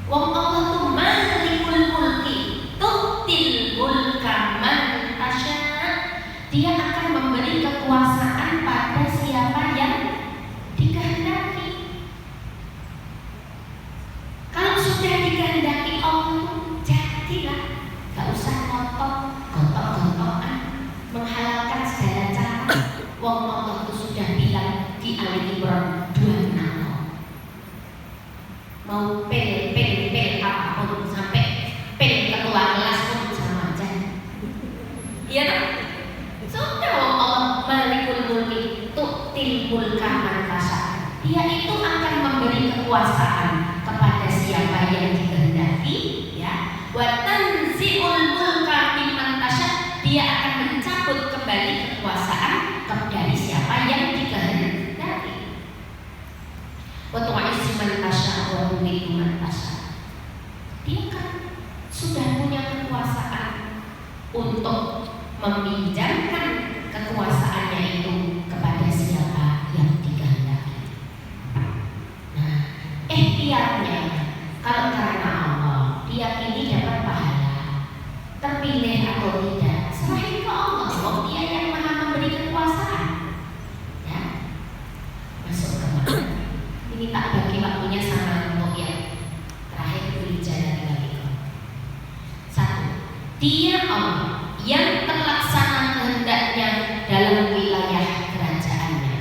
wong Allah tuh malikul mulki, tu'til mulka man tasya. Dia akan memberi kekuasaan pada siapa yang dikehendaki. Kalau sudah dikehendaki Allah, jadilah, gak usah gotok-gotokan, menghalalkan segala cara. Wong Allah itu sudah bilang di Ali Imran 26. Mau pel apapun, sampai pel ketua kelas pun sama aja. Iya tak? Sudah wong Allah malikul mulki tu'til mulka man tasya. Dia itu akan memberi kekuasaan kepada siapa yang dikehendaki, ya. Wa tanzi'ul mulka mimman tasya. Dia akan mencabut kembali kekuasaan dari siapa yang dikehendaki. Wa tu'izzu man tasya wa tudhillu man tasya. Dia kan sudah punya kekuasaan untuk meminjamkan kekuasaannya itu kepada siapa yang dikehendaki. Nah, ikhtiarnya kalau karena Allah diyakini dapat pahala, terpilih atau tidak serahin ke Allah. Oh, Dia yang maha memberi kekuasaan. Ya, masuk ke mana? Ini tak bagi waktunya sama untuk yang terakhir beri jalan lagi. Satu, Dia Allah yang terlaksana kehendaknya dalam wilayah kerajaannya.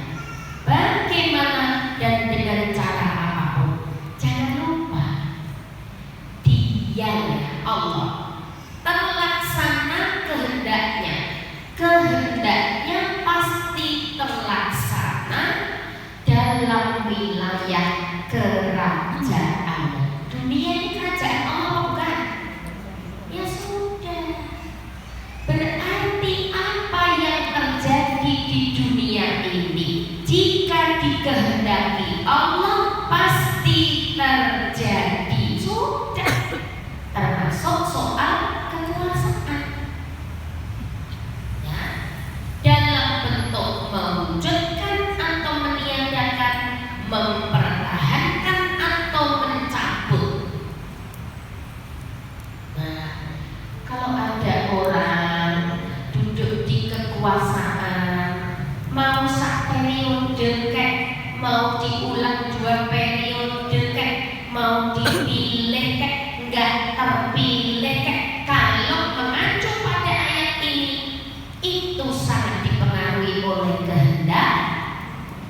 Bagaimana dan dengan cara apapun, jangan lupa Dia Allah terpilih kek, nggak terpilih kek, kalau mengacu pada ayat ini itu sangat dipengaruhi oleh kehendak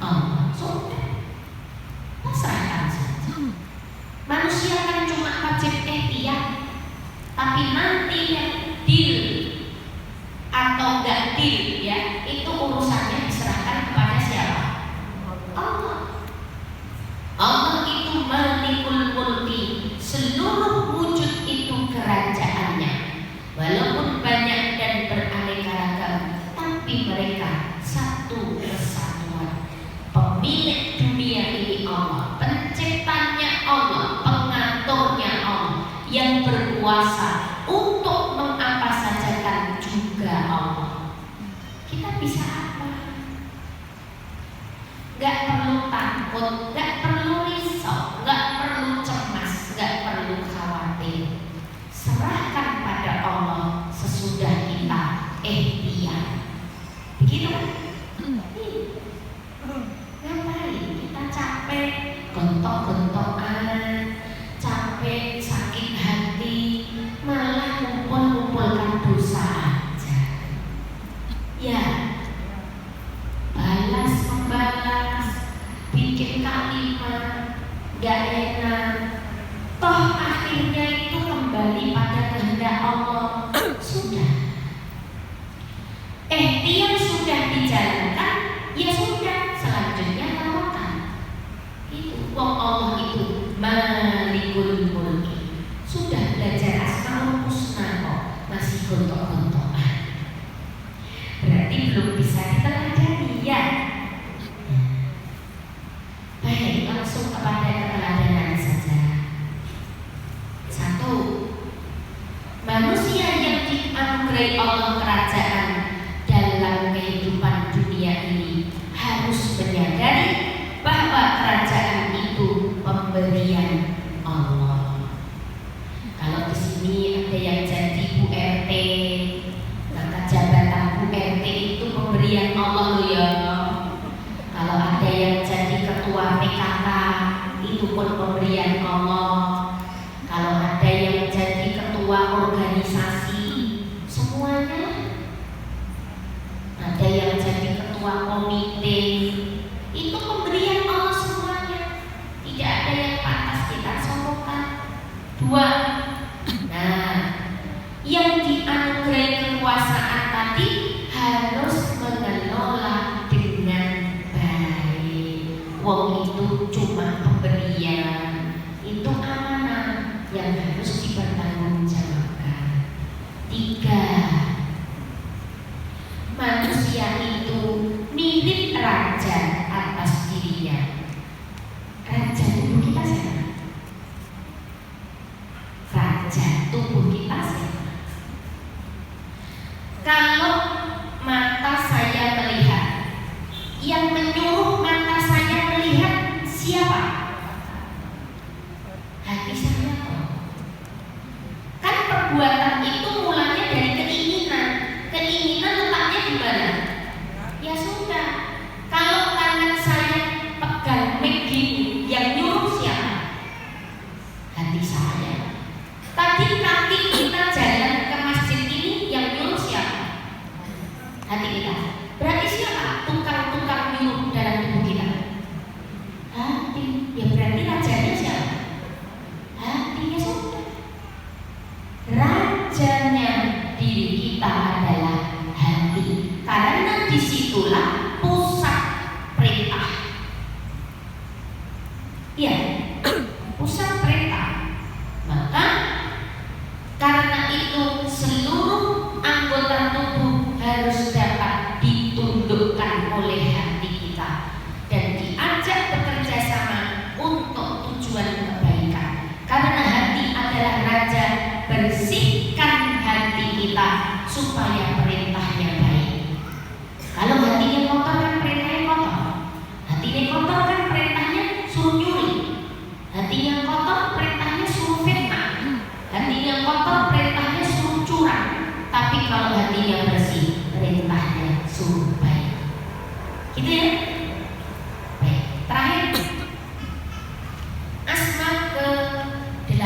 Allah. Sudah, pasrahkan saja. Manusia kan cuma wajib ikhtiar, tapi nanti yang deal atau enggak deal ya, itu urusannya diserahkan kepada siapa? Allah. Allah itu malikul mulki, seluruh wujud itu kerajaannya. Walaupun banyak dan beraneka ragam, tapi mereka satu kesatuan. Pemilik dunia ini Allah, penciptanya Allah, pengaturnya Allah, yang berkuasa untuk mengapa sajakan juga Allah. Kita bisa apa? Gak perlu takut, gak perlu risau, gak perlu cemas, gak perlu khawatir. Serahkan pada Allah sesudah kita ikhtiar. Begitu kan? Ngapain kita capek gontok-gontokan, capek sakit hati, malah ngumpul-ngumpulkan dosa aja. Ya, balas membalas, bikin kalimat gak enak, toh akhirnya itu kembali pada kehendak Allah. Sudah, ikhtiar sudah dijalankan, ya sudah, selanjutnya lakukan. Itu wong Allah itu malikul mulki. Sudah belajar asmaul husna kok masih gontok-gontokan, berarti belum bisa diteladani ya. Baik, langsung kepada keteladanan saja. Satu, manusia yang dianugerahi Allah kerajaan dalam kehidupan dunia ini harus menyadari bahwa kerajaan itu pemberian Allah. Kalau di sini ada yang jadi Bu RT, maka jabatan Bu RT itu pemberian Allah loh ya. Kalau ada yang jadi ketua PKK, itu pun pemberian Allah. Kalau ada yang jadi ketua organisasi, semuanya. Ada yang jadi ketua komite, itu pemberian Allah semuanya. Tidak ada yang pantas kita sombongkan. Dua, nah, yang dianugerahi kekuasaan tadi harus mengelola dengan baik. Wong itu cuma pemberian, itu amanah yang harus dipertanggungjawabkan. Tiga, manusia itu mirip raja atas dirinya. Raja tubuh kita siapa? Raja tubuh kita siapa? Kalau mata saya melihat, yang menyuruh mata saya melihat siapa? Hati saya kok. Kan perbuatan itu mulanya dari keinginan. Keinginan letaknya di mana? Ya sudah. Kalau tangan saya pegang mic gini, yang nyuruh siapa? Hati saya. Tadi kaki kita jalan ke masjid ini, yang nyuruh siapa? Hati kita. Berarti siapa tukang-tukang nyuruh dalam tubuh kita? Hati. Ya berarti rajanya siapa? Hatinya sudah. Rajanya diri kita adalah hati, karena disitulah pusat perintah. Ya, pusat perintah. Maka karena itu seluruh anggota tubuh harus dapat ditundukkan oleh hati kita dan diajak bekerja sama untuk tujuan kebaikan. Karena hati adalah raja, bersihkan hati kita supaya perintahnya baik. Kalau hatinya kotor kan perintahnya kotor. Hatinya kotor kan perintahnya suruh nyuri. Hatinya kotor perintahnya suruh fitnah. Hatinya kotor perintahnya suruh curang. Tapi kalau hatinya bersih, perintahnya suruh baik. Gitu ya? Baik. Terakhir, asma ke-8.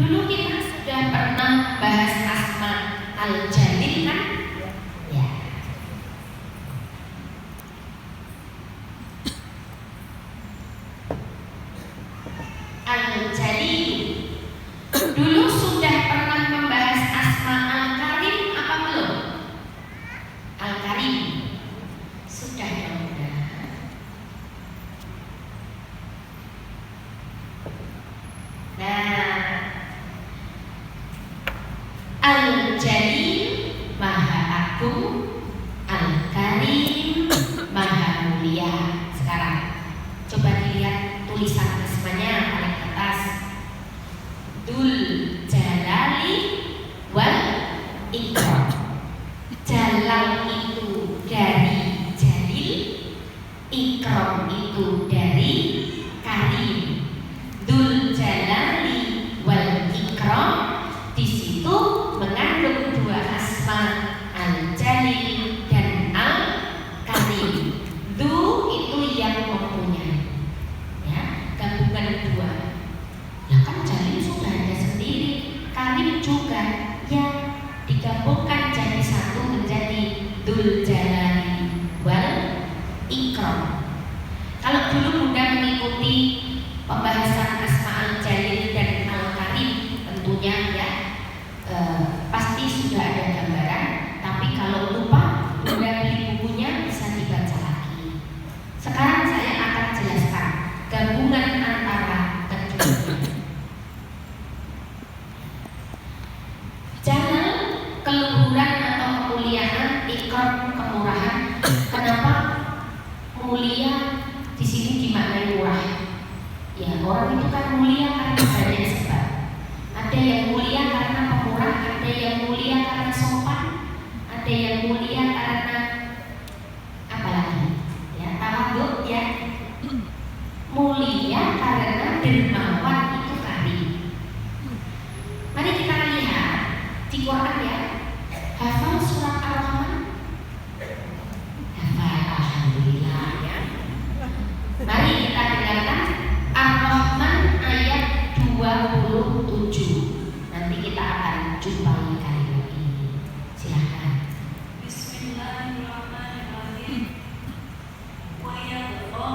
Dulu kita sudah pernah bahas asma al-jalil kan? Ya. Al-jalil. Dulu sudah pernah membahas asma al-karim apa belum? Al-karim. Sudah dong. Nah, Al-Jalil Maha Agung, Al-Karim Maha Mulia. Sekarang coba dilihat tulisan asmanya paling atas. Dul Jalali wal Ikram. Jalal itu dari Jalil, Ikram itu dari Karim. Dul Jalali wal Ikram di situ mengandung dua asma Al-Jalil dan Al-Karim. Du itu yang mempunyai, ya, gabungan dua. Ya kan Jalil sudah ada sendiri, Karim juga, ya digabungkan jadi satu menjadi Dul Jalali wal Ikram. Kalau dulu Bunda mengikuti pembahasan asma al-jalil dan al-karim, tentunya ya pasti sudah ada gambaran. Tapi kalau lupa, Bunda beli bukunya bisa dibaca lagi. Sekarang saya akan jelaskan gabungan antara keduanya. Jalal keluhuran atau kemuliaan, ikram kemurahan. Kenapa mulia di sini dimaknai murah? Ya, orang itu kan mulia karena banyak sebab. Ada yang mulia karena pemurah, ada yang mulia karena sopan, ada yang mulia karena apa lagi? Ya, tawaduk ya. Mulia karena dermawan itu karim. Mari kita lihat di Quran ya. Hafal surat Ar-Rahman? Hafal, alhamdulillah ya. Mari kita dengarkan Ar-Rahman ayat 27. Nanti kita akan jumpai kalimat ini. Silakan. Bismillahirrahmanirrahim. Wa yabqa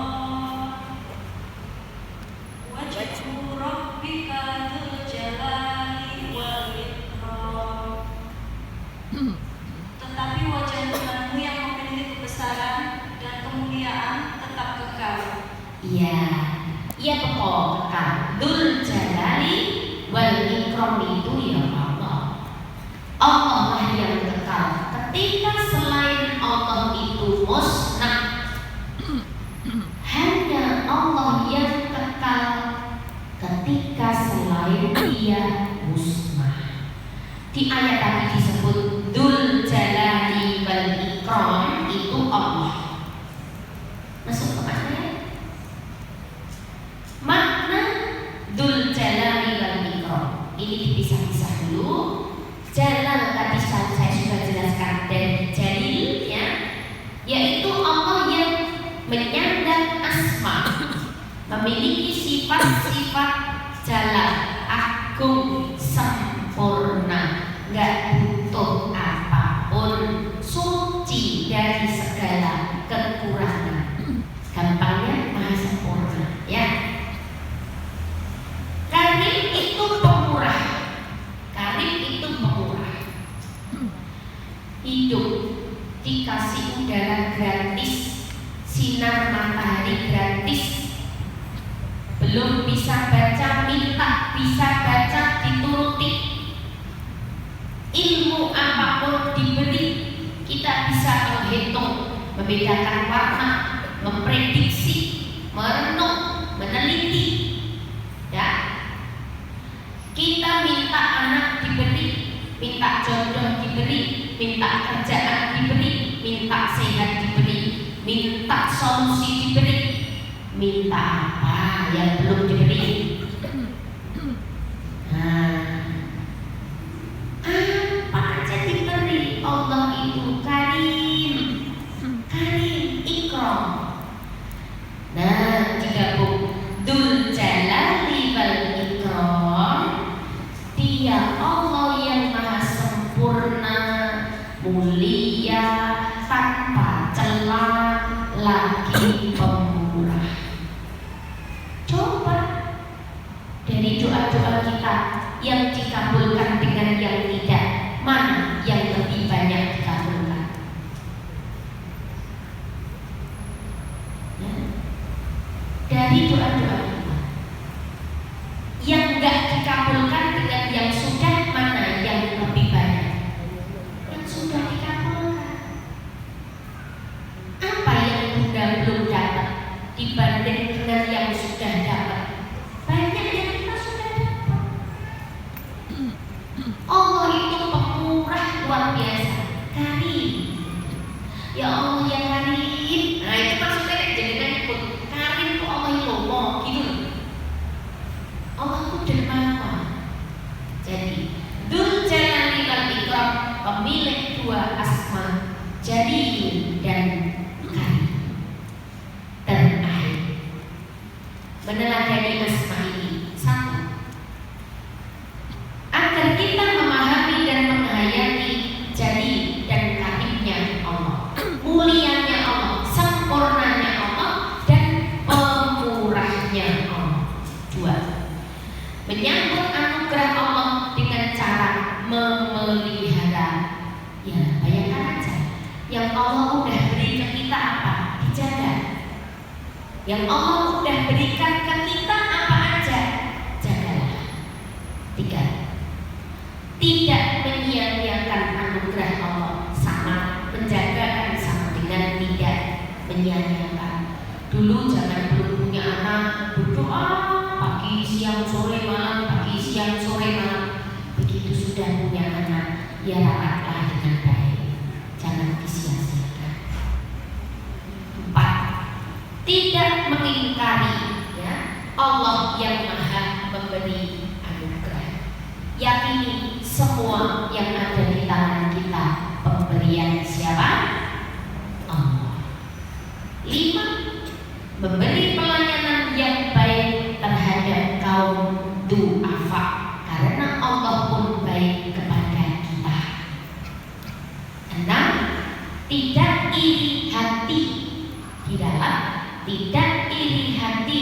wajhu rabbika dzul jalali wal ikram. Tetapi wajah Tuhanmu yang memiliki kebesaran dan kemuliaan tetap kekal. Iya, iya pokok kekal. Dzul jalali wal ikram itu ya Allah. Allah lah yang kekal. Ketika selain Allah itu musnah, hanya Allah yang kekal. Ketika selain Dia musnah. Di ayat tadi disebut Dzul jalali wal ikram itu Allah. Masuk ke makna? Makna Dzul jalali wal ikram ini dipisah-pisah dulu. Jalal tadi saya sudah jelaskan dari jalil ya, yaitu Allah yang menyandang asma, memiliki sifat-sifat jalal, agung, sempurna, nggak butuh apapun, suci dari segala kekurangan. Gampangnya maha sempurna ya. Karim itu pemurah. Karim itu pemurah. Hidup dikasih udara gratis, sinar matahari gratis. Belum bisa baca minta, bisa baca dituruti. Ilmu apapun diberi, kita bisa menghitung, membedakan warna, memprediksi, merenung, meneliti. Ya, kita minta anak diberi, minta jodoh diberi, minta kerjaan diberi, minta sehat diberi, minta solusi diberi, minta apa yang belum diberi. Nah, apa aja diberi. Allah itu karim, karim, ikram. Nah, digabung Dzul jalali wal ikram memberi pemurah. Coba dari doa-doa kita yang dikabulkan dengan yang tidak, mana yang lebih banyak dikabulkan? Ya. Dari doa-doa kita yang enggak dikabulkan dengan yang sudah, mana yang lebih banyak? Yang sudah dikabulkan. Apa yang Bunda belum dapat dibanding dengan yang sudah dapat? Banyak yang kita sudah dapat. Allah itu pemurah luar biasa, karim. Ya Allah yang karim. Nah itu maksudnya jangan pun karim itu Allah yang lomo gitu. Allah itu dermawan. Jadi Dzul Jalali wal Ikram, pemilik dua asma, Jalil dan Karim. Terakhir, meneladani asma ini. Satu, agar kita memahami dan menghayati Jalil dan Karimnya Allah, mulianya Allah, sempurnanya Allah, dan pemurahnya Allah. Dua, menyambut anugerah Allah dengan cara memelihara. Ya, bayangkan aja, yang Allah udah beri ke kita apa? Dijaga. Yang Allah udah berikan ke kita apa aja? Jagalah. Tiga, tidak menyia-nyiakan anugerah Allah. Sama, menjaga kan sama dengan tidak menyia-nyiakan. Dulu zaman belum punya anak, berdoa pagi, siang, sore, malam, pagi, siang, sore, malam. Begitu sudah punya anak, ya rawatlah dengan baik, jangan disia-siakan. Empat, tidak mengingkari ya Allah yang maha memberi anugerah. Yakini semua yang ada di tangan kita pemberian siapa? Allah. Lima, memberi pelayanan yang baik terhadap kaum du'afa, karena Allah pun baik kepada kita. Enam, tidak iri hati di dalam, tidak iri hati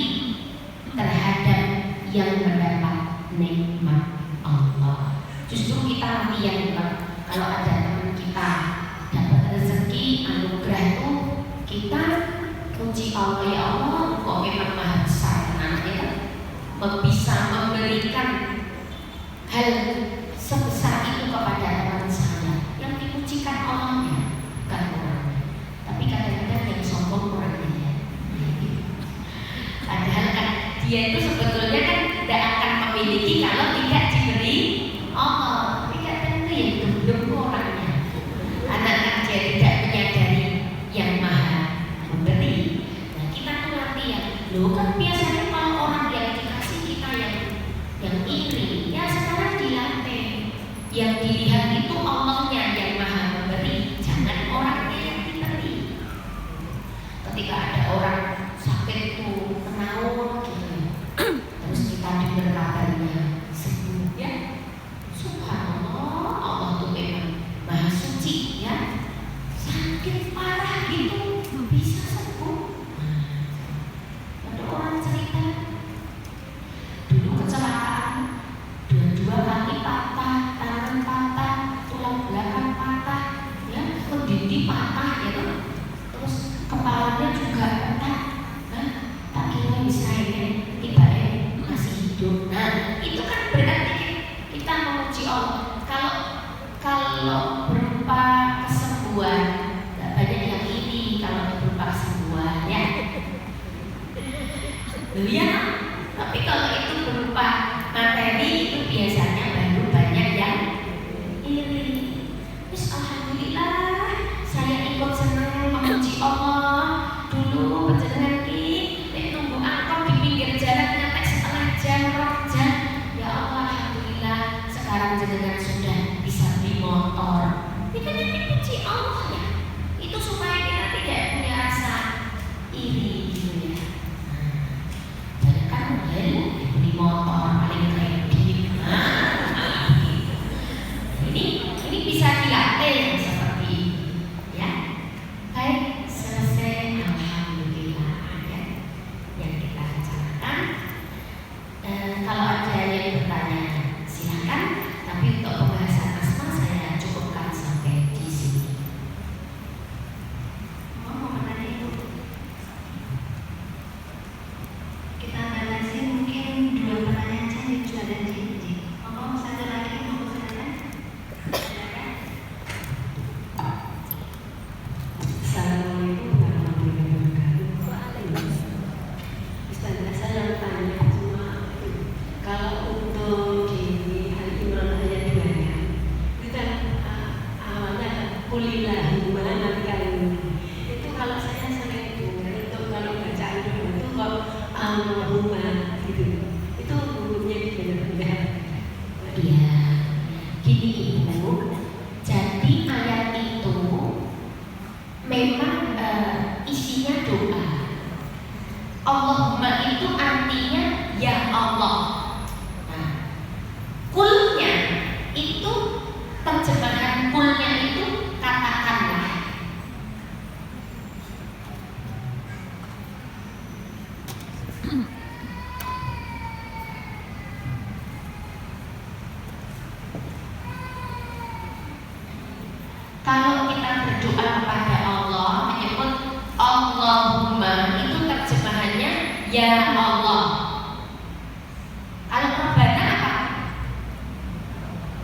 terhadap yang mendapat nikmat Allah. Justru kita latihan kalau ada teman kita dapat rezeki anugerah itu, kita puji Allah, ya Allah, kok memang maha besar anaknya, bisa memberikan hal sebesar itu kepada teman saya. Yang dipujikan Allahnya, bukan orangnya. Tapi kadang-kadang yang sombong orangnya. Padahal kan dia itu sebetulnya kan tidak akan memiliki kalau tidak diberi Allah. Tapi kadang-kadang yang belum orangnya. Anak kan dia tidak menyadari yang maha memberi. Nah kita tuh latihan. Loh kan biasanya kalau orang yang dikasih kita yang iri, ya sekarang dilatih. Yang dilihat itu Allahnya yang maha memberi, jangan orangnya yang diberi. Ketika ada orang sakit tuh kenal gitu, terus kita dengar kabarnya sembuh, ya subhanallah, Allah tuh memang maha suci ya. Sakit parah gitu bisa sembuh. Ada orang cerita dulu kecelakaan, dua kaki patah, tangan patah, tulang belakang patah, ya pendidi patah gitu, terus kepalanya juga patah. Nah, tak kira bisa ini tiba-tiba masih hidup. Nah, itu kan berarti kita memuji Allah. Kalau berupa kesembuhan, nggak banyak yang ini kalau berupa kesembuhan ya. Ya, tapi kalau itu berupa materi itu biasanya baru banyak yang iri. Terus alhamdulillah saya ikut senang memuji Allah. Dulu berjalan ki, tunggu angkot di pinggir jalan sampai setengah jam, jam. Ya Allah, alhamdulillah sekarang jenengan sudah bisa beli motor. Ini kan yang dipuji Allah ya. Itu supaya kita tidak punya rasa iri gitu ya. memang isinya doa. Allahumma itu artinya ya Allah. Nah, kulnya itu terjemahan kulnya itu katakanlah. Kalau kita berdoa kepada Allah menyebut Allahumma itu terjemahannya ya Allah. Kalau Rabbana apa?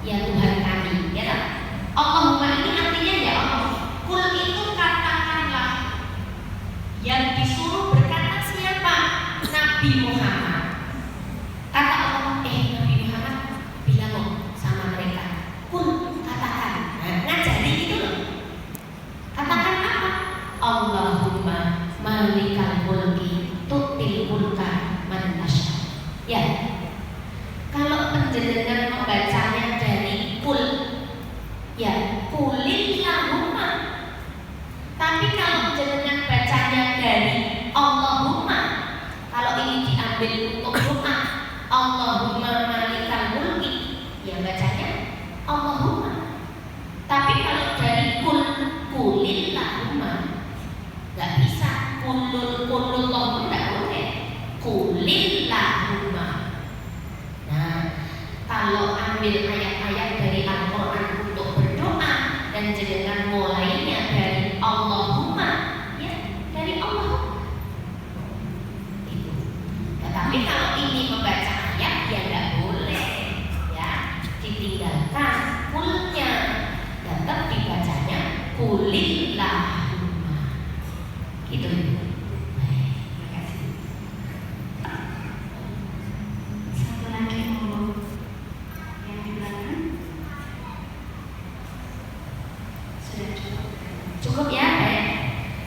Ya Tuhan kami, ya kan? Allahumma ini artinya ya Allah. Kul itu katakanlah. Yang disuruh berkata siapa? Nabi Muhammad. Kata Allah, Nabi Muhammad bilang sama mereka, kul katakan. Nah, ngajari gitu loh. Katakan apa? Allahumma malikal mulki tu'til mulka man tasya. Ya. Kalau penjenengan membacanya dari kul, ya kulillahumma. Tapi kalau penjenengan bacanya dari Allahumma, kalau ini diambil untuk doa, Allahumma malikal mulki, ya bacanya Allahumma. Tapi kalau dari kulillahumma, nggak bisa kulul nggak boleh. Kulillahumma. Nah, kalau ambil ayat-ayat dari Al-Quran untuk berdoa dan jenengan mulainya dari Allahumma, ya dari Allah. Itu. Tetapi kalau ini membaca ayat ya nggak boleh, ya ditinggalkan kulnya, tetap dibacanya kulillahumma. Gitu. Terima kasih. Satu lagi monggo yang di belakang. Sudah cukup. Cukup ya, baik.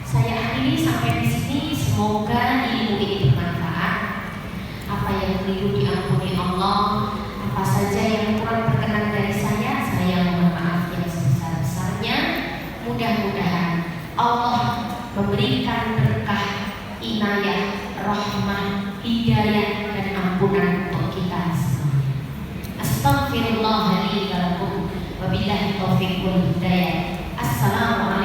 Saya akhiri sampai di sini. Semoga ilmu ini bermanfaat. Apa yang keliru diampuni Allah. Apa saja yang kurang berkenan dari saya mohon maaf yang sebesar-besarnya. Mudah-mudahan Allah memberikan berkah, inayah, rahmah, hidayah dan ampunan untuk kita semuanya. Astaghfirullah li wa lakum wa billahi taufiq wal hidayah. Assalamualaikum